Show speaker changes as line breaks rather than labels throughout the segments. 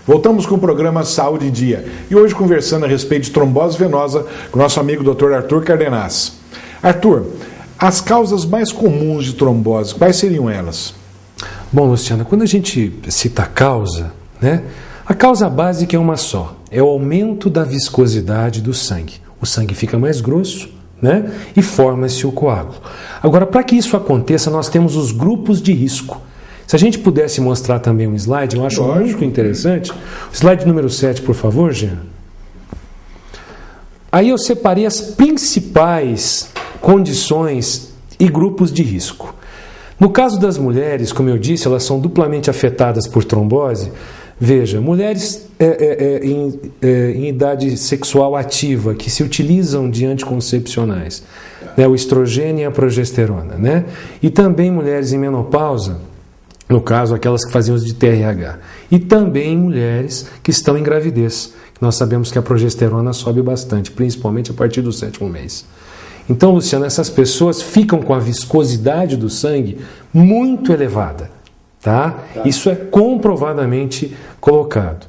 Voltamos com o programa Saúde em Dia. E hoje conversando a respeito de trombose venosa com o nosso amigo Dr. Arthur Cardenaz. Arthur, as causas mais comuns de trombose, quais seriam elas?
Bom, Luciana, quando a gente cita a causa, né? A causa básica é uma só, é o aumento da viscosidade do sangue. O sangue fica mais grosso, né? E forma-se o coágulo. Agora, para que isso aconteça, nós temos os grupos de risco. Se a gente pudesse mostrar também um slide, eu acho muito interessante. Slide número 7, por favor, Jean. Aí eu separei as principais condições e grupos de risco. No caso das mulheres, como eu disse, elas são duplamente afetadas por trombose. Veja, mulheres em idade sexual ativa, que se utilizam de anticoncepcionais, né, o estrogênio e a progesterona, né? E também mulheres em menopausa, no caso, aquelas que faziam uso de TRH. E também mulheres que estão em gravidez. Nós sabemos que a progesterona sobe bastante, principalmente a partir do 7º mês. Então, Luciano, essas pessoas ficam com a viscosidade do sangue muito elevada. Tá? Isso é comprovadamente colocado.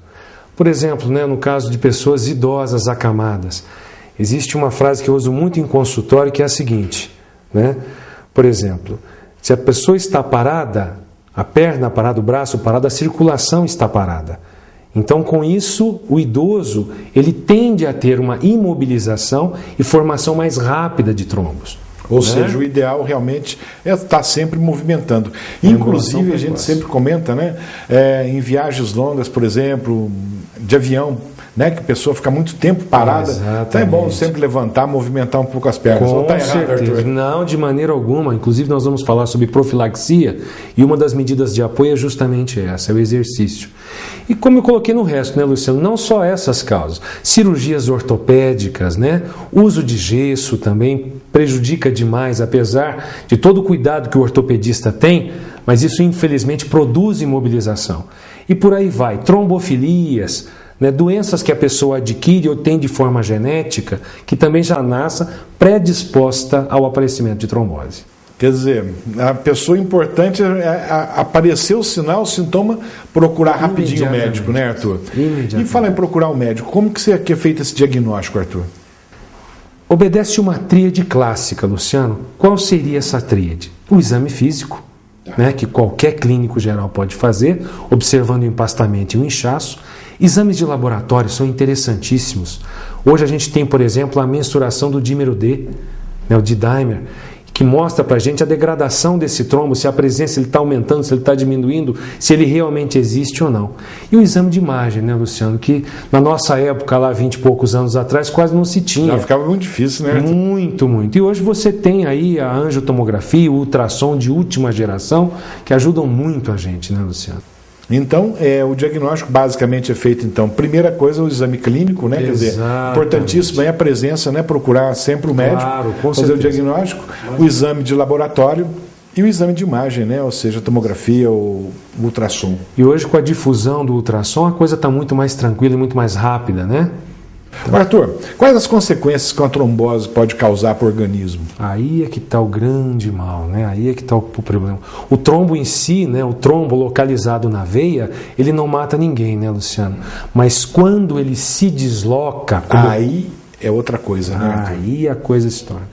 Por exemplo, né, no caso de pessoas idosas acamadas, existe uma frase que eu uso muito em consultório que é a seguinte, né? Por exemplo, se a pessoa está parada, a perna parada, o braço parado, a circulação está parada. Então, com isso, o idoso ele tende a ter uma imobilização e formação mais rápida de trombos.
Ou seja, o ideal realmente é estar sempre movimentando. Inclusive, a gente sempre comenta, né? Em viagens longas, por exemplo, de avião, né? Que a pessoa fica muito tempo parada. Então é bom sempre levantar, movimentar um pouco as pernas.
Com certeza. Não, de maneira alguma. Inclusive, nós vamos falar sobre profilaxia e uma das medidas de apoio é justamente essa, é o exercício. E como eu coloquei no resto, né, Luciano? Não só essas causas. Cirurgias ortopédicas, né? Uso de gesso também prejudica demais, apesar de todo o cuidado que o ortopedista tem, mas isso infelizmente produz imobilização. E por aí vai, trombofilias, né, doenças que a pessoa adquire ou tem de forma genética, que também já nasce predisposta ao aparecimento de trombose.
Quer dizer, a pessoa importante é aparecer o sinal, o sintoma, procurar rapidinho o médico, né, Arthur? E falar em procurar o médico, como que é feito esse diagnóstico, Arthur?
Obedece uma tríade clássica, Luciano. Qual seria essa tríade? O exame físico, né, que qualquer clínico geral pode fazer, observando o empastamento e o inchaço. Exames de laboratório são interessantíssimos. Hoje a gente tem, por exemplo, a mensuração do dímero D, né, o D-dimer, que mostra para a gente a degradação desse trombo, se a presença está aumentando, se ele está diminuindo, se ele realmente existe ou não. E o exame de imagem, né, Luciano, que na nossa época, lá 20 e poucos anos atrás, quase não se tinha.
Já ficava muito difícil, né?
Muito, muito. E hoje você tem aí a angiotomografia, o ultrassom de última geração, que ajudam muito a gente, né, Luciano?
Então, o diagnóstico basicamente é feito, então, primeira coisa, o exame clínico, né? Quer dizer, importantíssimo é a presença, né? Procurar sempre o médico, fazer o diagnóstico, o exame de laboratório e o exame de imagem, né? Ou seja, a tomografia ou o ultrassom.
E hoje, com a difusão do ultrassom, a coisa está muito mais tranquila e muito mais rápida, né?
Arthur, quais as consequências que uma trombose pode causar para o organismo?
Aí é que está o grande mal, né? Aí é que está o problema. O trombo em si, né? O trombo localizado na veia, ele não mata ninguém, né, Luciano? Mas quando ele se desloca...
Aí é outra coisa, né, Arthur?
Aí a coisa se torna.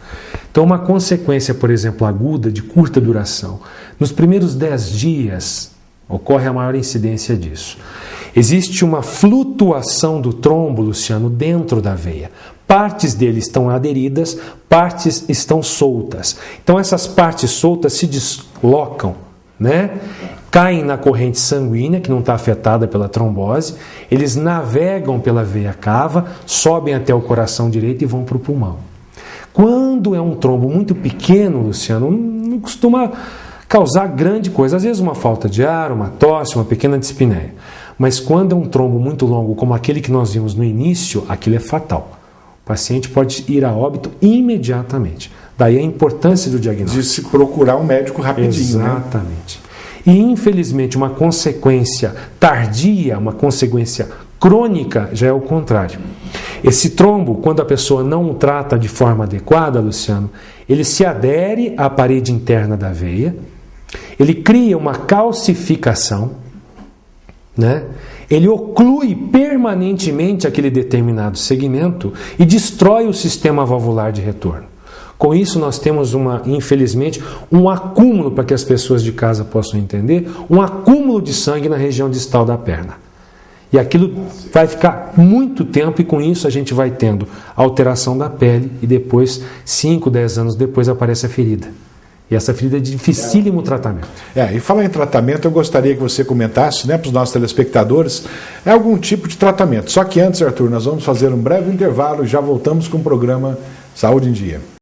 Então, uma consequência, por exemplo, aguda, de curta duração. Nos primeiros 10 dias, ocorre a maior incidência disso. Existe uma flutuação do trombo, Luciano, dentro da veia. Partes dele estão aderidas, partes estão soltas. Então essas partes soltas se deslocam, né? Caem na corrente sanguínea, que não está afetada pela trombose, eles navegam pela veia cava, sobem até o coração direito e vão para o pulmão. Quando é um trombo muito pequeno, Luciano, não costuma causar grande coisa. Às vezes uma falta de ar, uma tosse, uma pequena dispneia. Mas quando é um trombo muito longo, como aquele que nós vimos no início, aquilo é fatal. O paciente pode ir a óbito imediatamente. Daí a importância do diagnóstico.
De se procurar um médico rapidinho.
Exatamente. Né? E infelizmente uma consequência tardia, uma consequência crônica, já é o contrário. Esse trombo, quando a pessoa não o trata de forma adequada, Luciano, ele se adere à parede interna da veia, ele cria uma calcificação, né? ele oclui permanentemente aquele determinado segmento e destrói o sistema valvular de retorno. Com isso, nós temos, infelizmente, um acúmulo, para que as pessoas de casa possam entender, um acúmulo de sangue na região distal da perna. E aquilo vai ficar muito tempo e com isso a gente vai tendo alteração da pele e depois, 5, 10 anos depois, aparece a ferida. E essa ferida é de dificílimo tratamento.
E falar em tratamento, eu gostaria que você comentasse, né, para os nossos telespectadores, algum tipo de tratamento. Só que antes, Arthur, nós vamos fazer um breve intervalo e já voltamos com o programa Saúde em Dia.